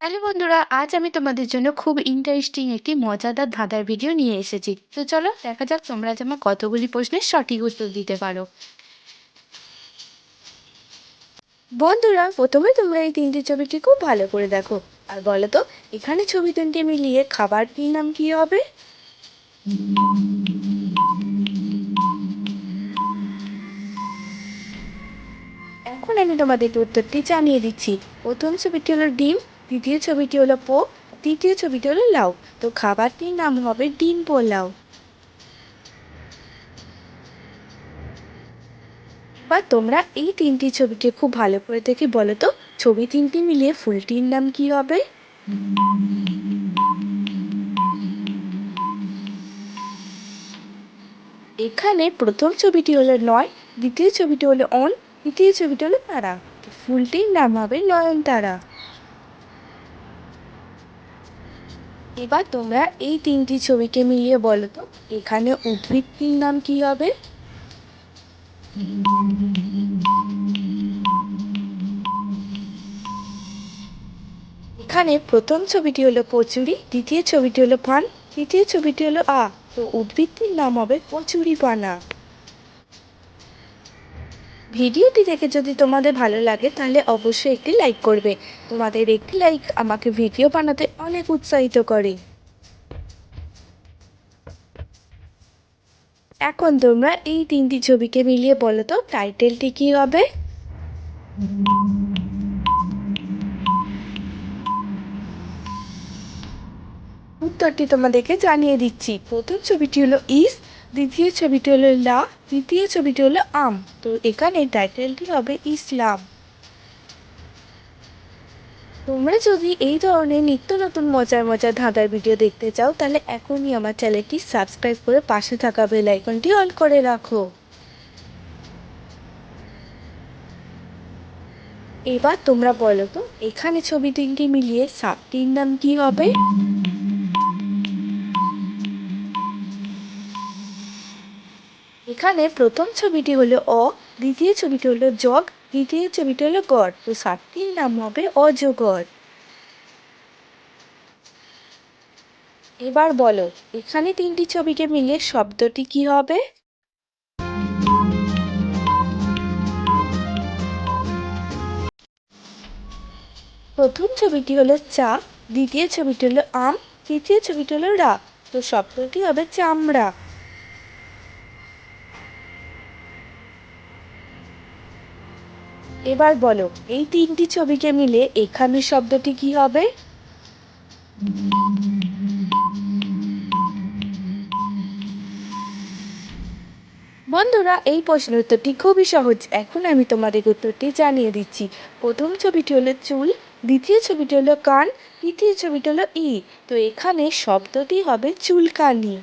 Hello বন্ধুরা, আজ আমি তোমাদের জন্য খুব ইন্টারেস্টিং একটি মজাদার ধাঁধার ভিডিও নিয়ে এসেছি। তো চলো দেখা যাক তোমরা আজ আমার কতগুলি প্রশ্নের সঠিক উত্তর দিতে পারো। বন্ধুরা, প্রথমে তোমরা এই তিনটি ছবিটি খুব ভালো করে দেখো আর বলো তো এখানে ছবি তিনটি মিলিয়ে খাবারটির নাম কি হবে? এখন আমি তোমাদেরকে উত্তরটি জানিয়ে দিচ্ছি। প্রথম ছবিটি হলো ডিম, দ্বিতীয় ছবিটি হলো পোক, তৃতীয় ছবিটি হলো লাউ। তো খাবারটির নাম হবে ডিম পোলাও। বা তোমরা এই তিনটি ছবিকে খুব ভালো করে দেখে বলো তো ছবি তিনটি মিলিয়ে ফুলটির নাম কি হবে? এখানে প্রথম ছবিটি হলো নয়, দ্বিতীয় ছবিটি হলো অন, তৃতীয় ছবিটি হলো তারা। তো ফুলটির নাম হবে নয়নতারা। এবার তোমরা এই তিনটি ছবিকে মিলিয়ে বলো তো এখানে উদ্ভিদটির নাম কি হবে? এখানে প্রথম ছবিটি হলো কচুরি, দ্বিতীয় ছবিটি হলো পান, তৃতীয় ছবিটি হলো তো উদ্ভিদটির নাম হবে কচুরি পানা। ভিডিওটি দেখে যদি তোমাদের ভালো লাগে তাহলে অবশ্যই একটি লাইক করবে। তোমাদের একটি লাইক আমাকে ভিডিও বানাতে অনেক উৎসাহিত করে। এখন তোমরা এই তিনটি ছবিকে মিলিয়ে বলো তো টাইটেলটি কি হবে? উত্তরটি তোমাদেরকে জানিয়ে দিচ্ছি। প্রথম ছবিটি হলো ইস, দ্বিতীয় ছবিটি হলো লা, তৃতীয় ছবিটি হলো আম। তো এখানে টাইটেলটি হবে ইসলাম। তোমরা যদি এই ধরনের নিত্য নতুন মজার মজার ধাঁধার ভিডিও দেখতে চাও তাহলে এখনই আমার চ্যানেলটি সাবস্ক্রাইব করে পাশে থাকা বেল আইকনটি অন করে রাখো। এবার তোমরা বলো তো এখানে ছবি তিনটি মিলিয়ে সাপটির নাম কি হবে? এখানে প্রথম ছবিটি হলো অ, দ্বিতীয় ছবিটি হলো জগ, তৃতীয় ছবিটি হলো গড়। তো সাপটির নাম হবে অজগর। এবার বলো এখানে তিনটি ছবিকে মিলিয়ে শব্দটি কি হবে? প্রথম ছবিটি হলো চা, দ্বিতীয় ছবিটি হলো আম, তৃতীয় ছবিটি হলো রা। তো শব্দটি হবে চামড়া। এবার বলো এই তিনটি ছবিকে মিলে এখানে শব্দটি কি হবে? বন্ধুরা, এই প্রশ্নের উত্তরটি খুবই সহজ। এখন আমি তোমাদের উত্তরটি জানিয়ে দিচ্ছি। প্রথম ছবিটি হলো চুল, দ্বিতীয় ছবিটি হলো কান, তৃতীয় ছবিটি হলো তো এখানে শব্দটি হবে চুলকানি।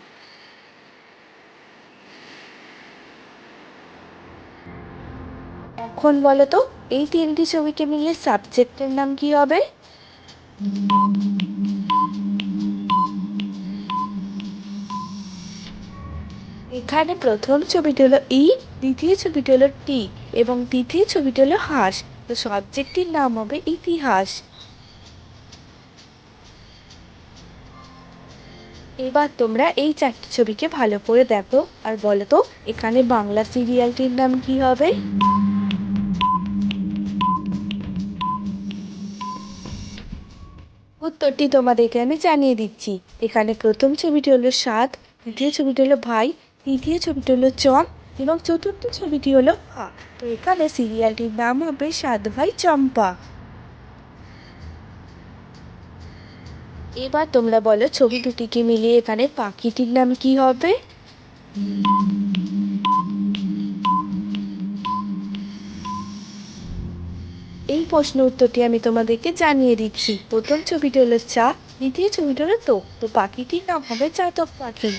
এখন বলো তো এই তিনটি ছবিকে মিলিয়ে সাবজেক্টের নাম কি হবে? এখানে প্রথম ছবিটি হলো দ্বিতীয় ছবিটি হলো টি এবং তৃতীয় ছবিটি হলো হাঁস। তো সাবজেক্টটির নাম হবে ইতিহাস। এবার তোমরা এই চারটি ছবিকে ভালো করে দেখো আর বলো তো এখানে বাংলা সিরিয়ালটির নাম কি হবে? উত্তরটি তোমাদেরকে আমি জানিয়ে দিচ্ছি। এখানে প্রথম ছবিটি হলো সাত, দ্বিতীয় ছবিটি হলো ভাই, তৃতীয় ছবিটি হলো চক এবং চতুর্থ ছবিটি হলো তো এখানে সিরিয়ালটির নাম হবে সাত ভাই চম্পা। এবার তোমরা বলো ছবি দুটিকে মিলিয়ে এখানে পাখিটির নাম কি হবে? এই প্রশ্ন উত্তরটি আমি তোমাদেরকে জানিয়ে দিচ্ছি। প্রথম ছবিটি হলো চা, দ্বিতীয় ছবিটি হলো তো পাখিটির নাম হবে চাতক পাখি।